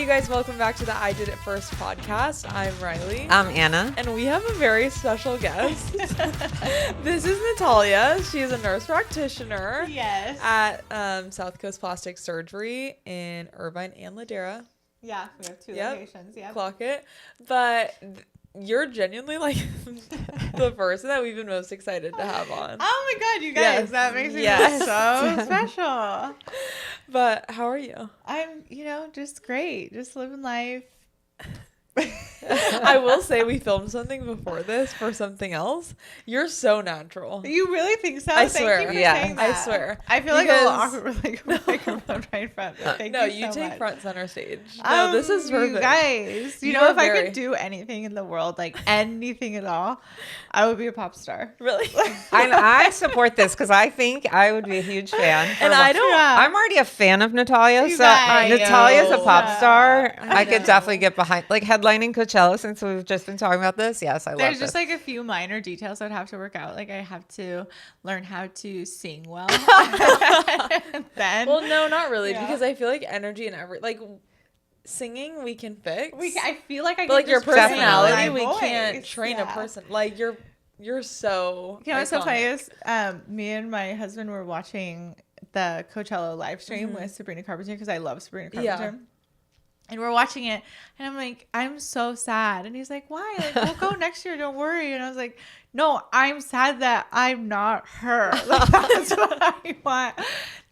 guys, welcome back to the I Did It First podcast. I'm Riley. I'm Anna. And we have a very special guest. This is Natalia. She's a nurse practitioner at SoCo Plastic Surgery in Irvine and Ladera. Yeah, we have two locations. Yeah, clock it. But you're genuinely like the person that we've been most excited to have on. Oh my god, you guys, that makes me feel so special. But how are you? I'm, just great. Just living life. I will say we filmed something before this for something else. You're so natural. You really think so? I swear. Thank you for saying that. I swear. I feel like a little awkward with like a microphone right in front. No, you take front center stage. No, this is perfect. You guys, you know, if I could do anything in the world, like anything at all, I would be a pop star. Really? I support this because I think I would be a huge fan. And I'm already a fan of Natalia, You so guys. Natalia's a pop star. I I could know. definitely get behind, like headlining Coachella since we've just been talking about this. Yes, I love There's this. just like a few minor details I'd have to work out. Like I have to learn how to sing well. And then, well, no, not really, Yeah. because I feel like energy and singing we can fix. I feel like I but like can your just train personality, my we voice. can't train a person. Like you're so. You know what's so funny iconic. is me and my husband were watching the Coachella live stream with Sabrina Carpenter because I love Sabrina Carpenter. Yeah. And we're watching it, and I'm like, I'm so sad. And he's like, why? Like, we'll go next year, don't worry. And I was like, no, I'm sad that I'm not her. Like, that's what I want.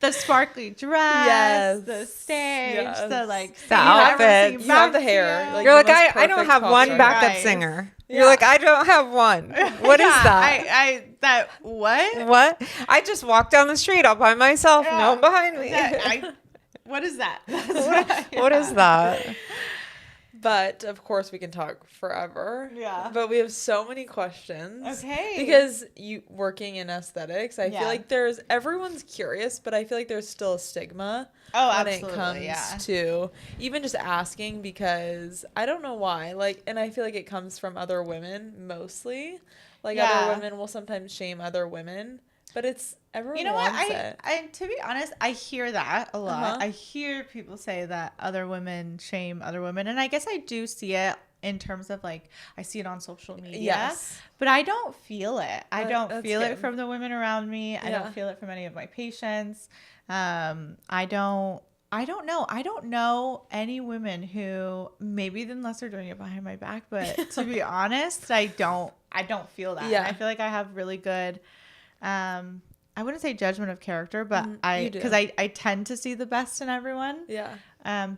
The sparkly dress, the stage, the outfit. You have the hair. You're like, the most I don't perfect have one costume. backup Right. singer. Yeah. You're like, I don't have one. What is that? What? What? I just walk down the street all by myself. Yeah. No one behind me. What is that? What is that? But of course we can talk forever. Yeah. But we have so many questions. Okay. Because you working in aesthetics, I feel Yeah. like everyone's curious, but I feel like there's still a stigma when it comes to even just asking, because I don't know why. Like, and I feel like it comes from other women mostly. Like other women will sometimes shame other women, but it's everyone. You know what? wants it. I to be honest, I hear that a lot. Uh-huh. I hear people say that other women shame other women, and I guess I do see it in terms of like I see it on social media. Yes. But I don't feel it. I don't That's feel good. it from the women around me. I don't feel it from any of my patients. I don't know. I don't know any women who, maybe unless they're doing it behind my back, but to be honest, I don't feel that. Yeah. And I feel like I have really good I wouldn't say judgment of character, but because I tend to see the best in everyone. Yeah.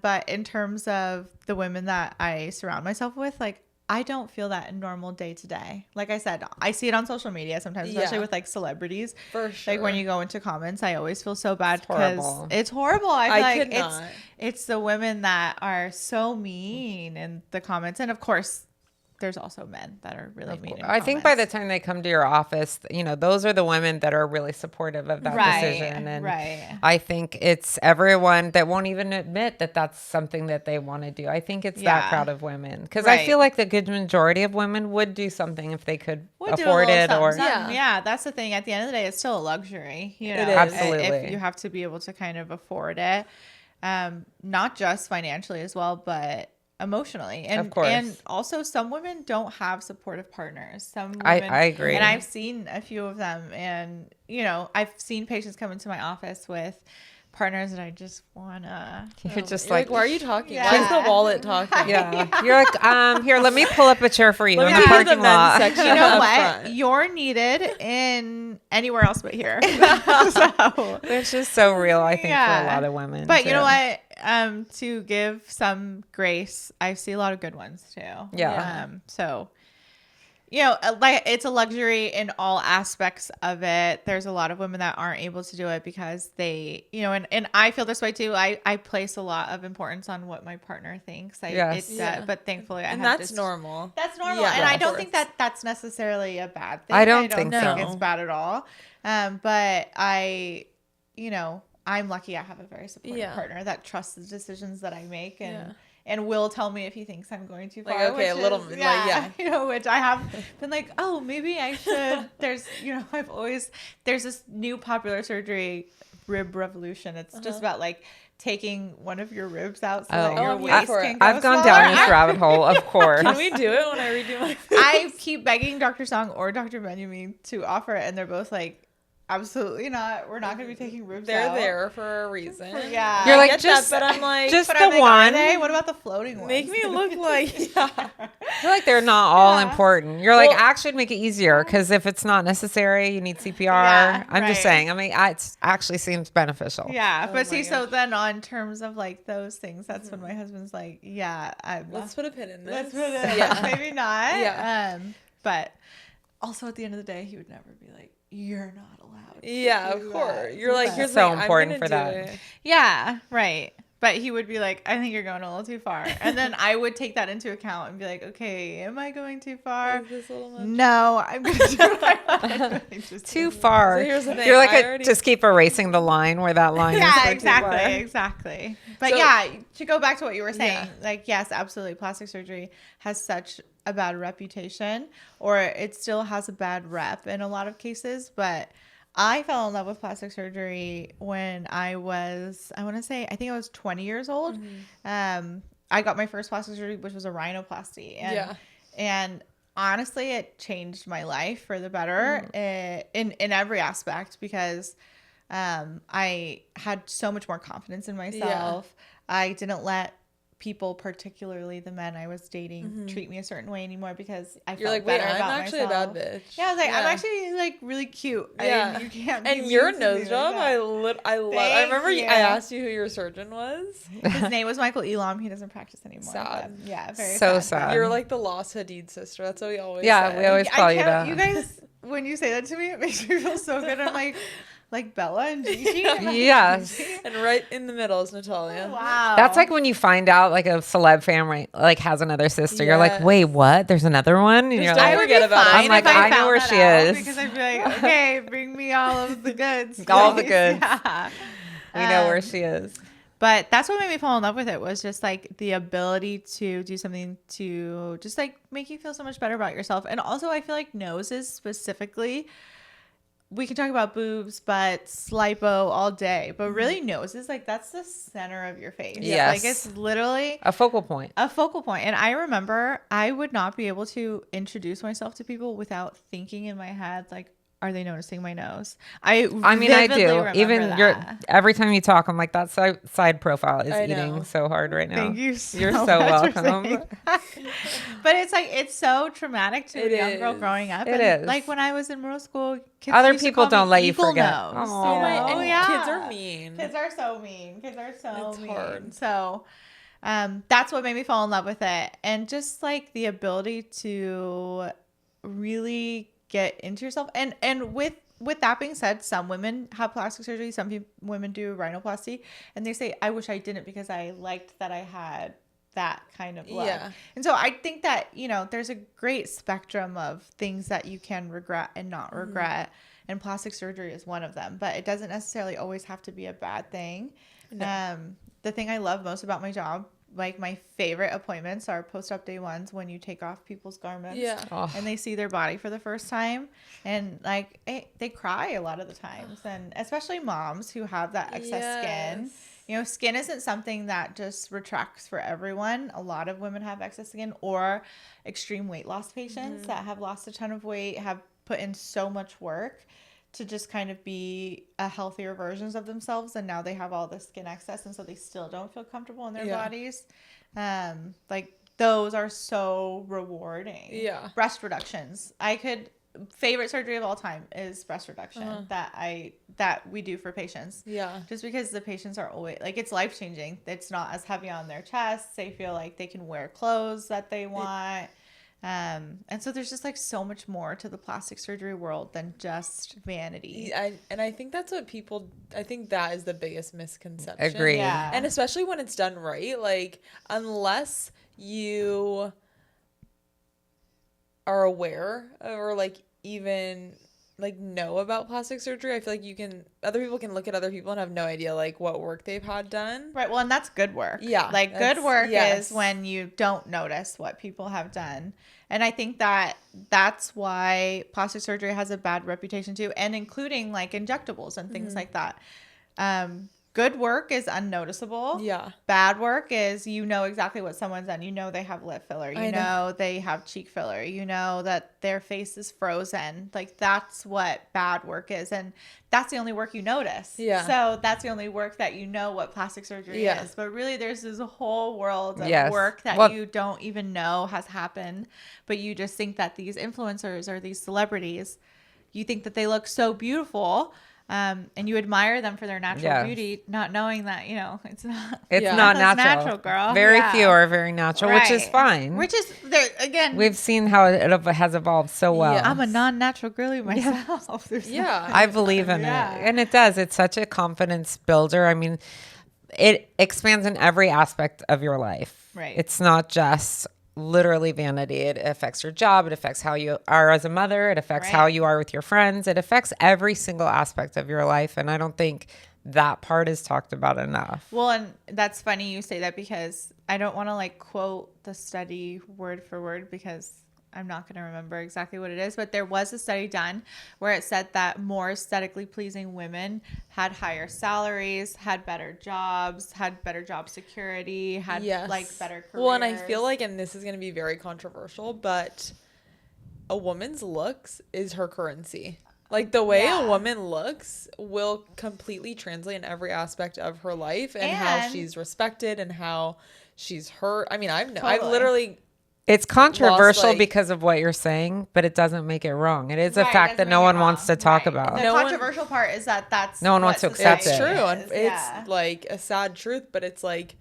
But in terms of the women that I surround myself with, like I don't feel that in normal day to day. Like I said, I see it on social media sometimes, especially with like celebrities. For sure. Like when you go into comments, I always feel so bad horrible. because it's horrible. I feel could like not. it's the women that are so mean in the comments, and of course, there's also men that are really mean. I think by the time they come to your office, those are the women that are really supportive of that decision. And I think it's everyone that won't even admit that that's something that they want to do. I think it's that crowd of women, because I feel like the good majority of women would do something if they could afford it. Yeah, that's the thing. At the end of the day, it's still a luxury. It is. Absolutely. If you have to be able to kind of afford it, not just financially as well, but emotionally. And of course. And also some women don't have supportive partners. Some women, I agree. And I've seen a few of them, and I've seen patients come into my office with partners that I just wanna. You're just You're like, why are you talking? Yeah. Why is the wallet talking? Yeah. You're like, here, let me pull up a chair for you in the me do parking men's lot. section. You know Up what? front. You're needed in anywhere else but here. So, It's just so real, I think, for a lot of women. but you too. know what? To give some grace, I see a lot of good ones too. Yeah. So, like it's a luxury in all aspects of it. There's a lot of women that aren't able to do it because they, and I feel this way too. I place a lot of importance on what my partner thinks. But thankfully, That's normal. That's normal. Yeah, and I of don't course. think that that's necessarily a bad thing. I don't think think so. it's bad at all. But I'm lucky I have a very supportive partner that trusts the decisions that I make and will tell me if he thinks I'm going too far. Like, okay, which a little, which I have been like, oh, maybe I should. There's this new popular surgery rib revolution. It's just about like taking one of your ribs out so that your waist can go I've gone down this rabbit hole, of course. Can we do it when I redo my face? I keep begging Dr. Song or Dr. Benjamin to offer it, and they're both like, absolutely not. We're not going to be taking ribs They're out. there for a reason. Yeah. You're like, just, but I'm like, just the one. What about the floating ones? Make me look like, I feel like they're not all important. You're like, actually make it easier because if it's not necessary, you need CPR. Yeah, I'm just saying. I mean, it actually seems beneficial. Yeah. But see, so then on terms of like those things, that's when my husband's like, let's put a pin in this. Let's put it maybe not. Yeah. But also at the end of the day, he would never be like, you're not allowed. Yeah, of course. You're like, here's so important for that. Yeah, right. But he would be like, I think you're going a little too far. And then I would take that into account and be like, okay, am I going too far? Is this a little much? No, I'm going to do what I want. Too far. So here's the thing. You're like, just keep erasing the line where that line is. Yeah, exactly. But to go back to what you were saying, like, yes, absolutely. Plastic surgery has such a bad reputation, or it still has a bad rep in a lot of cases. But I fell in love with plastic surgery when I think I was 20 years old. Mm-hmm. I got my first plastic surgery, which was a rhinoplasty. And honestly, it changed my life for the better in every aspect, because I had so much more confidence in myself. I didn't let people, particularly the men I was dating, treat me a certain way anymore because I felt better about myself. I'm actually a bad bitch. Yeah, I was like, I'm actually like really cute. Yeah, you can't. And your nose job, I love. I remember I asked you who your surgeon was. His name was Michael Elam. He doesn't practice anymore. Sad. But yeah, very sad. You're like the Lost Hadid sister. That's what we always. Yeah, say. we always call you that. You guys, when you say that to me, it makes me feel so good. I'm like Bella and Gigi. Yes. And right in the middle is Natalia. Oh, wow. That's like when you find out like a celeb family like has another sister. You're like, wait, what? There's another one? And you're like, I would forget about it. I'm like, I know where she is. Because I'd be like, okay, bring me all of the goods. All the goods. Yeah. We know where she is. But that's what made me fall in love with it, was just like the ability to do something to just like make you feel so much better about yourself. And also I feel like noses specifically, we can talk about boobs, butts, lipo all day, but really noses, like that's the center of your face. Yes. Like it's literally a focal point. And I remember I would not be able to introduce myself to people without thinking in my head, like, are they noticing my nose? I mean, I do. Even every time you talk, I'm like, that side profile is eating so hard right now. Thank you You're so welcome. But it's like, it's so traumatic to a young girl growing up. It is. Like when I was in middle school, kids other people don't let you forget. Kids are mean. Kids are so mean. It's hard. So that's what made me fall in love with it. And just like the ability to really get into yourself. And with that being said, some women have plastic surgery. Some women do rhinoplasty. And they say, I wish I didn't because I liked that I had that kind of look. Yeah. And so I think that, there's a great spectrum of things that you can regret and not regret. And plastic surgery is one of them. But it doesn't necessarily always have to be a bad thing. No. The thing I love most about my job, like my favorite appointments, are post-op day ones when you take off people's garments and they see their body for the first time, and like they cry a lot of the times, and especially moms who have that excess skin. Skin isn't something that just retracts for everyone. A lot of women have excess skin, or extreme weight loss patients that have lost a ton of weight, have put in so much work to just kind of be a healthier versions of themselves, and now they have all this skin excess, and so they still don't feel comfortable in their bodies. Like those are so rewarding. Yeah. Breast reductions. Favorite surgery of all time is breast reduction that we do for patients. Yeah. Just because the patients are always like, it's life changing. It's not as heavy on their chests. They feel like they can wear clothes that they want. And so there's just like so much more to the plastic surgery world than just vanity. I think that's what I think that is the biggest misconception. Agree. Yeah. And especially when it's done right, like unless you are aware or like even like know about plastic surgery, I feel like other people can look at other people and have no idea like what work they've had done. Right. Well, and that's good work. Yeah. Like good work is when you don't notice what people have done. And I think that that's why plastic surgery has a bad reputation too, and including like injectables and things like that. Good work is unnoticeable. Yeah. Bad work is you know exactly what someone's done. You know they have lip filler. You know they have cheek filler. You know that their face is frozen. Like that's what bad work is. And that's the only work you notice. Yeah. So that's the only work that you know what plastic surgery is. But really there's this whole world of work that you don't even know has happened. But you just think that these influencers or these celebrities, you think that they look so beautiful. And you admire them for their natural beauty, not knowing that, you know, it's not natural, girl. Very few are very natural, which is fine. Which is, there again. We've seen how it has evolved so well. Yeah. I'm a non-natural girly myself. I believe in it. And it does. It's such a confidence builder. I mean, it expands in every aspect of your life. Right. It's not just literally vanity. It affects your job. It affects how you are as a mother. It affects how you are with your friends. It affects every single aspect of your life. And I don't think that part is talked about enough. Well, and that's funny you say that because I don't want to like quote the study word for word because I'm not going to remember exactly what it is, but there was a study done where it said that more aesthetically pleasing women had higher salaries, had better jobs, had better job security, had like better careers. Well, and I feel like, and this is going to be very controversial, but a woman's looks is her currency. Like the way a woman looks will completely translate in every aspect of her life and how she's respected and how she's hurt. I mean, I've literally... It's controversial because of what you're saying, but it doesn't make it wrong. It is a fact that no one wants to talk about. The controversial part is that that's no one wants to accept it. It's true. And it's like a sad truth, but it's like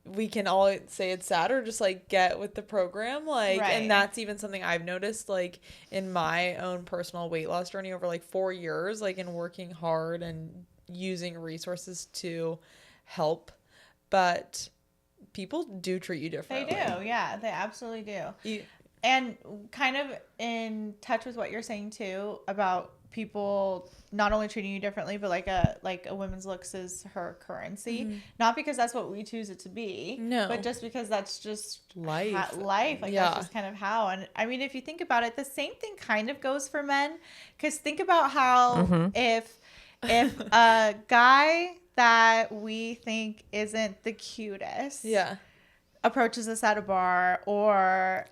we can all say it's sad or just like get with the program. Like, and that's even something I've noticed like in my own personal weight loss journey over like 4 years, like in working hard and using resources to help. But people do treat you differently. They do. Yeah, they absolutely do. And kind of in touch with what you're saying too about people not only treating you differently, but like a woman's looks is her currency. Mm-hmm. Not because that's what we choose it to be. No. But just because that's just life. Like that's just kind of how. And I mean, if you think about it, the same thing kind of goes for men. Because think about how if a guy that we think isn't the cutest approaches us at a bar or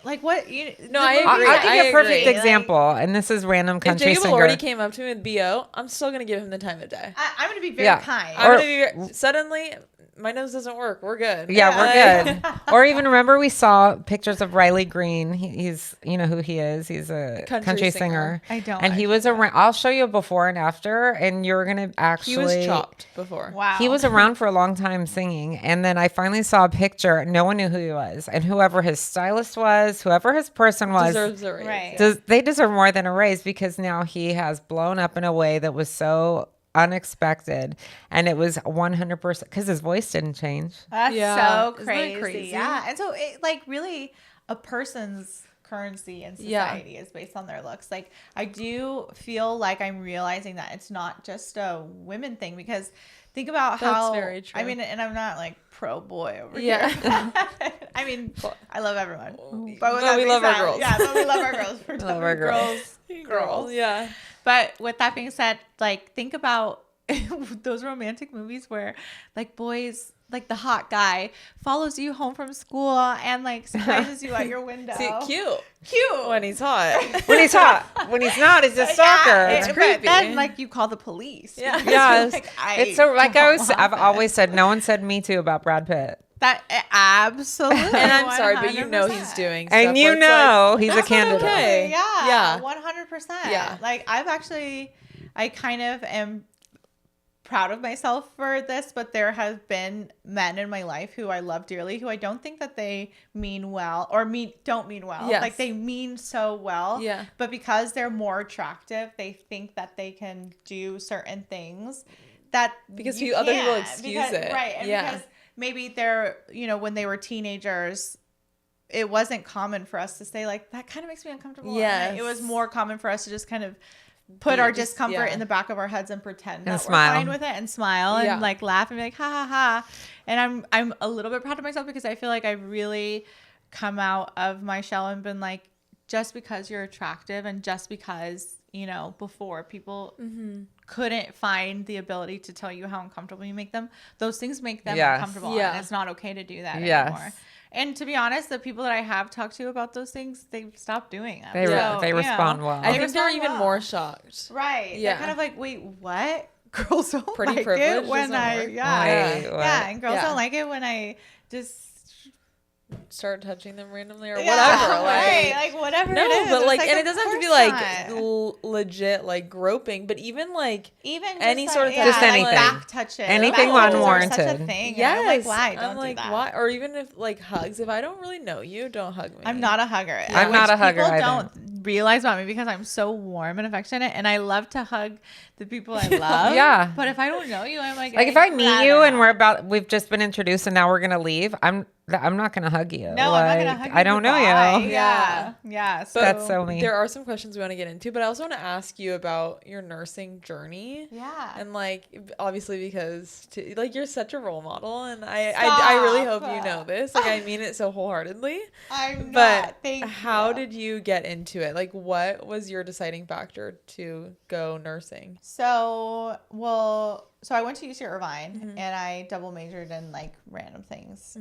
like what I agree. I'll give you a perfect example, and this is random country if Jacob singer. already came up to me with BO, I'm still gonna give him the time of day. I'm gonna be very kind. Suddenly my nose doesn't work. We're good. Yeah, we're good. Or even remember we saw pictures of Riley Green. He's, you know who he is. He's a country singer. I don't. And he was around. I'll show you a before and after, and you're going to actually. He was chopped before. Wow. He was around for a long time singing. And then I finally saw a picture. No one knew who he was. And whoever his stylist was, whoever his person was. Deserves a raise. Right. They deserve more than a raise because now he has blown up in a way that was so unexpected, and it was 100% because his voice didn't change. That's so crazy. Yeah. And so it like really a person's currency in society is based on their looks. Like I do feel like I'm realizing that it's not just a women thing because think about how very true. I mean, and I'm not like pro boy over here. I mean, I love everyone. But we love our girls. Yeah, but we love our girls. We love our girls. Yeah. But with that being said, like think about those romantic movies where like boys, like the hot guy follows you home from school and like surprises you at your window. See, cute when he's hot. When he's hot. When he's not, it's a stalker. It's creepy. Then like you call the police. Yeah. Yes. Like, I've always said, no one said me too about Brad Pitt. That absolutely. And I'm sorry, but you know he's doing stuff. And you know he's a candidate. Okay. Yeah. 100%. Yeah. Like I kind of am proud of myself for this, but there have been men in my life who I love dearly who I don't think that they mean well or don't mean well. Yes. Like they mean so well. Yeah. But because they're more attractive, they think that they can do certain things that because other people excuse it. Right. And because maybe they're, when they were teenagers, it wasn't common for us to say like, that kind of makes me uncomfortable. Yeah. It was more common for us to just kind of put our discomfort in the back of our heads and pretend that smile. we're fine with it and smile and like laugh and be like, ha ha ha. And I'm a little bit proud of myself because I feel like I've really come out of my shell and been like, just because you're attractive and just because you know, before people couldn't find the ability to tell you how uncomfortable you make them. Those things make them uncomfortable, and it's not okay to do that anymore. And to be honest, the people that I have talked to about those things, they've stopped doing them. They respond well. I think they're even more shocked. Right. Yeah. They're kind of like, wait, what? Girls don't Pretty like it when I, and girls don't like it when I just start touching them randomly or whatever. Like whatever it is. But like, and it doesn't have to be like legit like groping, but even any sort of just anything, like back touches, anything unwarranted. Such a thing. Yes, I'm like, why? Don't I'm like, do that. why? Or even if like hugs. If I don't really know you, don't hug me. I'm not a hugger. I'm not a hugger. People don't realize about me because I'm so warm and affectionate, and I love to hug the people I love. But if I don't know you, I'm like if I meet you and we've just been introduced and now we're gonna leave, I'm not gonna hug you. No, I'm not gonna hug you. I don't know you. Yeah. So that's so mean. There are some questions we want to get into, but I also want to ask you about your nursing journey. Yeah. And like, obviously, because like you're such a role model, and I really hope you know this. Like, I mean it so wholeheartedly. I'm not. But Thank how you. did you get into it? Like, what was your deciding factor to go nursing? So I went to UC Irvine and I double majored in like random things.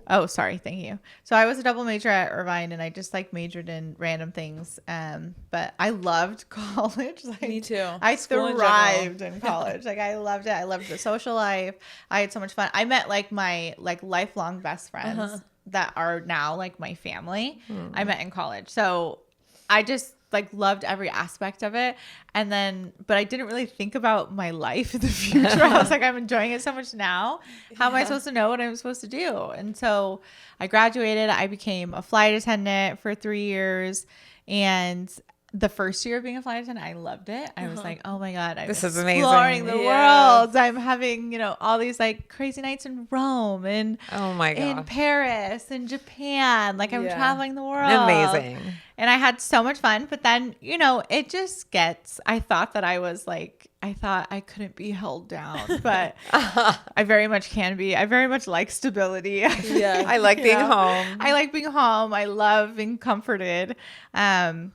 Oh, sorry. Thank you. So I was a double major at Irvine and I just like majored in random things. But I loved college. Like, me too. I thrived in college. Like I loved it. I loved the social life. I had so much fun. I met like my like lifelong best friends that are now like my family. I met in college. So I just like loved every aspect of it. And then, but I didn't really think about my life in the future. I was like, I'm enjoying it so much now. How am I supposed to know what I'm supposed to do? And so I graduated. I became a flight attendant for 3 years. And the first year of being a flight attendant, I loved it. I was like, oh my God, I'm exploring the world. I'm having, you know, all these like crazy nights in Rome and in Paris and Japan. Like I'm traveling the world. Amazing. And I had so much fun. But then, you know, it just gets, I thought I couldn't be held down, but I very much can be. I very much like stability. Yeah. I like being home. I like being home. I love being comforted.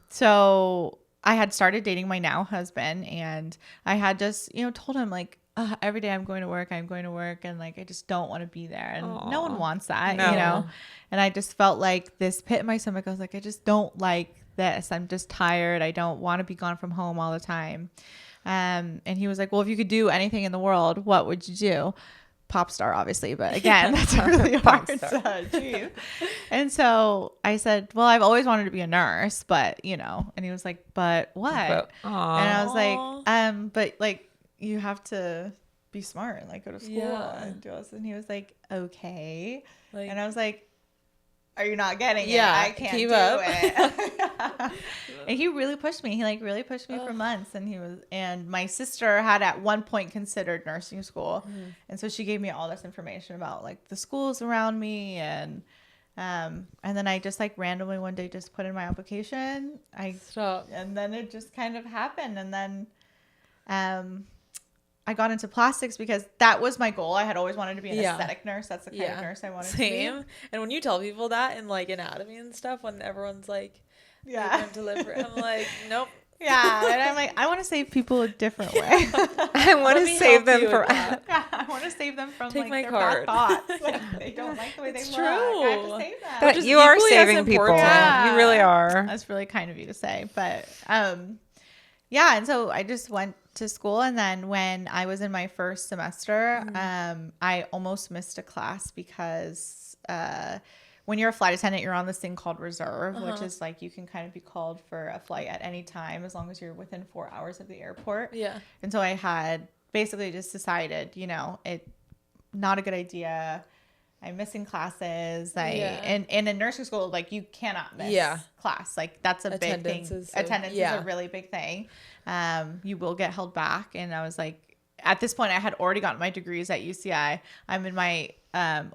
So I had started dating my now husband and I had just, you know, told him like, every day I'm going to work. And like, I just don't want to be there. And no one wants that, you know? And I just felt like this pit in my stomach. I was like, I just don't like this. I'm just tired. I don't want to be gone from home all the time. And he was like, well, if you could do anything in the world, what would you do? Pop star, obviously. But again, that's really hard to achieve. And so I said, well, I've always wanted to be a nurse, but you know, and he was like, but what? And I was like, but like, you have to be smart and like go to school and do this. And he was like, okay. Like, and I was like, are you not getting it? I can't keep up. It. And he really pushed me. He like really pushed me for months. And my sister had at one point considered nursing school. And so she gave me all this information about like the schools around me. And then I just like randomly one day just put in my application. And then it just kind of happened. And then, I got into plastics because that was my goal. I had always wanted to be an aesthetic nurse. That's the kind of nurse I wanted to be. And when you tell people that in like anatomy and stuff, when everyone's like, I'm like, nope. Yeah. And I'm like, I want to save people a different way. I want to save them from I want to save them from like their bad thoughts. Like they don't like the way they look. I have to save them. But you are saving people. Yeah. You really are. That's really kind of you to say. But yeah, and so I just went to school, and then when I was in my first semester, I almost missed a class because when you're a flight attendant, you're on this thing called reserve, which is like you can kind of be called for a flight at any time as long as you're within 4 hours of the airport. Yeah. And so I had basically just decided, you know, not a good idea. I'm missing classes. And in nursing school, like you cannot miss class. Like that's a big thing. Attendance is a really big thing. You will get held back. And I was like, at this point I had already gotten my degrees at UCI. I'm in my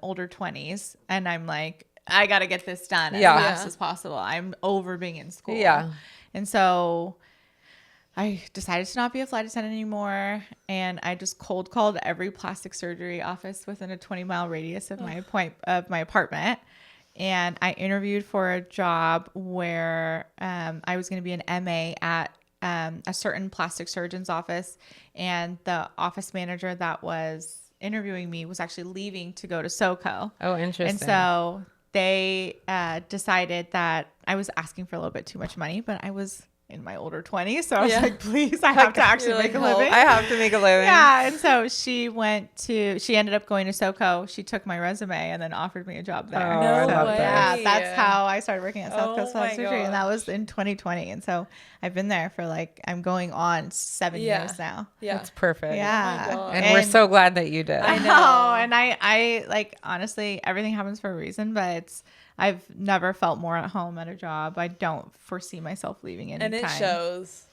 older 20s and I'm like, I got to get this done as fast as possible. I'm over being in school. Yeah. And so I decided to not be a flight attendant anymore, and I just cold called every plastic surgery office within a 20-mile radius of my apartment, and I interviewed for a job where I was going to be an MA at a certain plastic surgeon's office, and the office manager that was interviewing me was actually leaving to go to SoCo. Oh, interesting. And so they decided that I was asking for a little bit too much money, but I was in my older 20s. So I was like, please, I have to actually make a living. I have to make a living. Yeah. And so she ended up going to SoCo. She took my resume and then offered me a job there. Oh, I love that. Yeah, that's how I started working at SoCo Plastic Surgery. And that was in 2020. And so I've been there for I'm going on 7 years now. Yeah. That's perfect. Yeah. Oh, and we're so glad that you did. I know. And I honestly, everything happens for a reason, but I've never felt more at home at a job. I don't foresee myself leaving anytime. And it shows,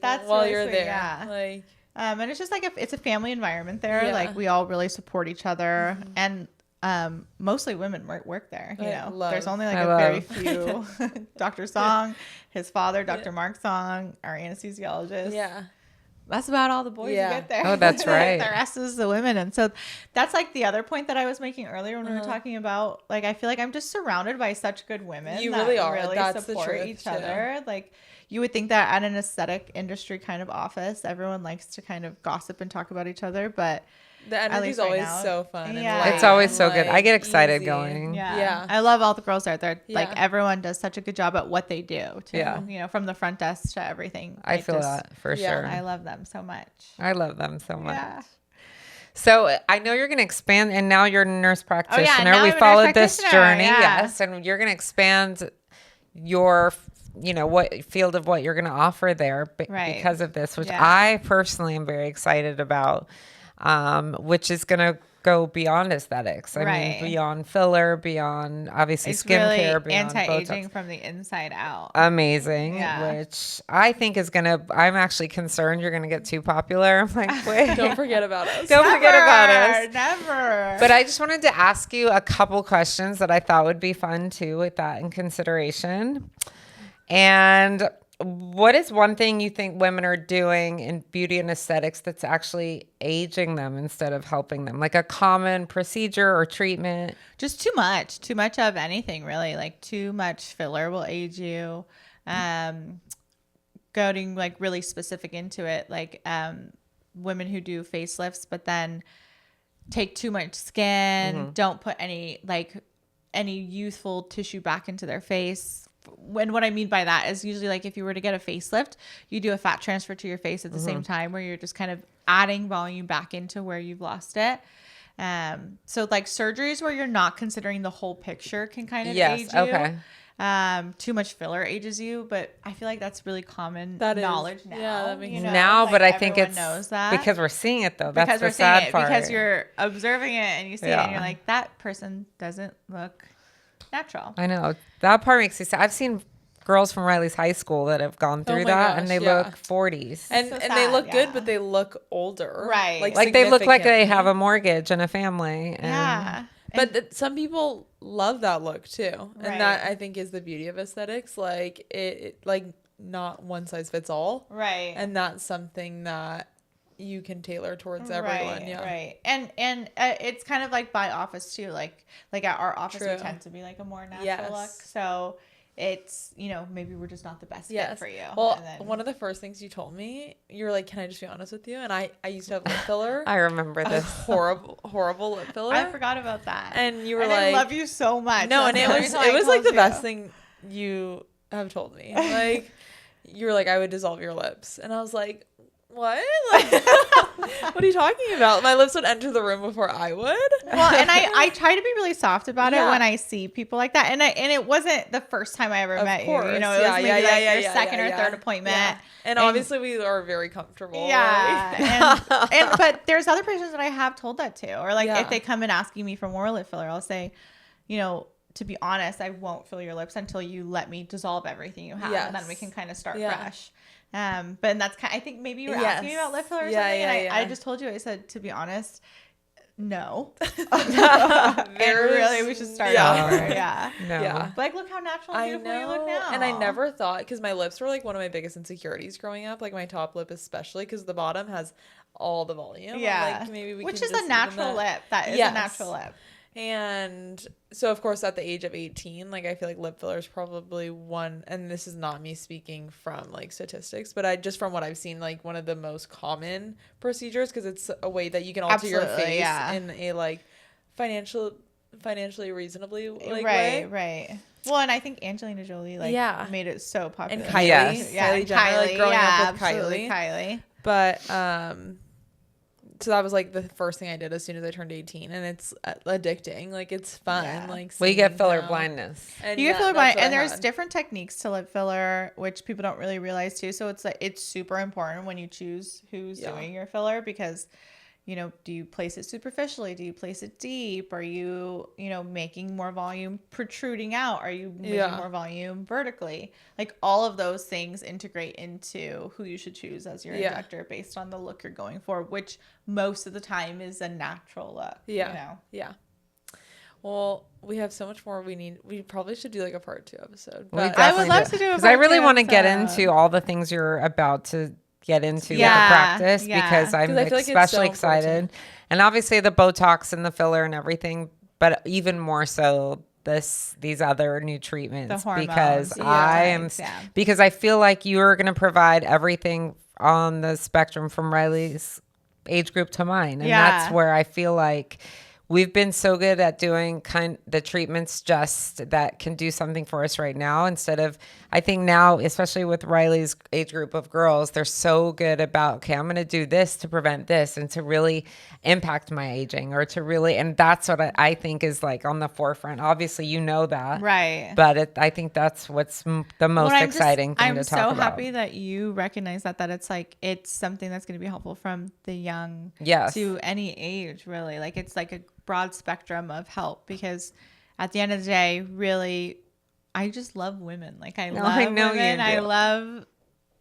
that's while really you're sweet, there. Yeah. And it's just it's a family environment there. Yeah. We all really support each other, and mostly women work there. You know, there's only very few. Dr. Song, his father, Dr. Mark Song, our anesthesiologist. Yeah. That's about all the boys you get there. Oh, that's right. The rest is the women. And so that's the other point that I was making earlier when we were talking about, I feel like I'm just surrounded by such good women. You really are. Really that's support the truth each other. You would think that at an aesthetic industry kind of office, everyone likes to kind of gossip and talk about each other, but the energy's always so fun. Yeah. It's always so good. I get excited going. Yeah. I love all the girls there. They're everyone does such a good job at what they do too. Yeah. You know, from the front desk to everything. I feel that for sure. I love them so much. I love them so much. Yeah. So I know you're going to expand, and now you're a nurse practitioner. Now we followed this journey. Yes. And you're going to expand your what field of what you're going to offer there because of this, which I personally am very excited about. Which is going to go beyond aesthetics. I mean, beyond filler, beyond obviously skincare, really beyond anti-aging Botox. From the inside out. Amazing, which I think is going to, I'm actually concerned you're going to get too popular. I'm like, wait. Don't forget about us. Forget about us. Never. But I just wanted to ask you a couple questions that I thought would be fun too, with that in consideration. And what is one thing you think women are doing in beauty and aesthetics that's actually aging them instead of helping them? Like a common procedure or treatment? Just too much of anything, really. Too much filler will age you. Going really specific into it, women who do facelifts, but then take too much skin, don't put any youthful tissue back into their face. And what I mean by that is usually if you were to get a facelift, you do a fat transfer to your face at the same time, where you're just kind of adding volume back into where you've lost it. So surgeries where you're not considering the whole picture can kind of age you. Okay. Too much filler ages you, but I feel like that's really common knowledge now. Yeah, that makes sense. Now, but I think it's knows that because we're seeing it though. That's the sad part. Because you're observing it and you see it and you're like, that person doesn't look natural. I know. That part makes me sad. I've seen girls from Riley's high school that have gone through that, and they look 40s. And they look good, but they look older. Right. They look like they have a mortgage and a family. And But some people love that look too. And that I think is the beauty of aesthetics. Not one size fits all. Right. And that's something that you can tailor towards everyone. Right. And it's kind of by office too. Like at our office, we tend to be a more natural look. So it's, maybe we're just not the best fit for you. Well, one of the first things you told me, you were like, can I just be honest with you? And I used to have lip filler. I remember this. Horrible lip filler. I forgot about that. And you were I love you so much. No, and it was the best thing you have told me. You were like, I would dissolve your lips. And I was like, what? What are you talking about? My lips would enter the room before I would. Well, and I try to be really soft about it when I see people like that. And it wasn't the first time I ever met you. It was maybe your second or third appointment. Yeah. And obviously we are very comfortable. Yeah. Right? But there's other patients that I have told that to. Or if they come in asking me for more lip filler, I'll say, to be honest, I won't fill your lips until you let me dissolve everything you have. And then we can kind of start fresh. But that's I think maybe you were asking me about lip filler or something. And I just told you, I said, to be honest, no. And really, we should start over. Yeah. No. Yeah. But look how natural and beautiful you look now. And I never thought, because my lips were one of my biggest insecurities growing up, my top lip especially, because the bottom has all the volume. Yeah. Maybe we Which can is a natural lip. That is a natural lip. And so, of course, at the age of 18, like, I feel like lip filler is probably one, and this is not me speaking from, like, statistics, but just from what I've seen, like, one of the most common procedures, because it's a way that you can alter your face in a, like, financially reasonably, like, way. Right. Well, and I think Angelina Jolie, like, made it so popular. And Kylie. Kylie Jenner, like, growing up with Kylie. But, so that was like the first thing I did as soon as I turned 18, and it's addicting. Like, it's fun. Yeah. Like, well, you get filler blindness. And you get filler blindness, and there's different techniques to lip filler, which people don't really realize too. So it's like, it's super important when you choose who's doing your filler, because, you know, do you place it superficially? Do you place it deep? Are you, you know, making more volume protruding out? Are you making more volume vertically? Like, all of those things integrate into who you should choose as your injector based on the look you're going for, which most of the time is a natural look. Yeah. You know? Yeah. Well, we have so much more we need. We probably should do like a part 2 episode. But I would love to do it because I really want to get into all the things you're about to get into with the practice, because I'm especially excited. And obviously the Botox and the filler and everything, but even more so these other new treatments, because because I feel like you're going to provide everything on the spectrum from Riley's age group to mine. And that's where I feel like we've been so good at doing the treatments just that can do something for us right now, instead of, I think now, especially with Riley's age group of girls, they're so good about, okay, I'm going to do this to prevent this and to really impact my aging, or to really, and that's what I think is like on the forefront. Obviously, you know that. Right. But I think that's what's the most exciting thing to talk about. I'm so happy that you recognize that it's like, it's something that's going to be helpful from the young to any age, really. Like, it's like a broad spectrum of help, because at the end of the day, really, I just love women. Like, I love women. I love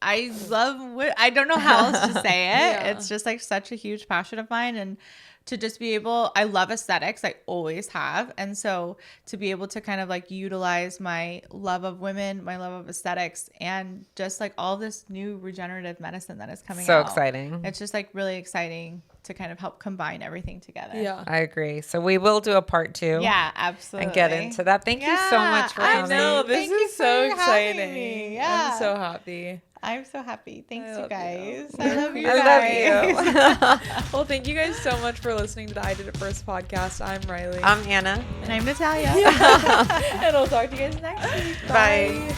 I don't know how else to say it. It's just like such a huge passion of mine, and to just be able, I love aesthetics. I always have. And so to be able to kind of like utilize my love of women, my love of aesthetics, and just like all this new regenerative medicine that is coming out. So exciting. It's just like really exciting to kind of help combine everything together. Yeah. I agree. So we will do a part 2. Yeah, absolutely. And get into that. Thank you so much for coming. I know. This is so exciting. Yeah. I'm so happy. I'm so happy. Thanks, you guys. I love you guys. I love you. Well, thank you guys so much for listening to the I Did It First podcast. I'm Riley. I'm Anna. And I'm Natalia. And I'll talk to you guys next week. Bye.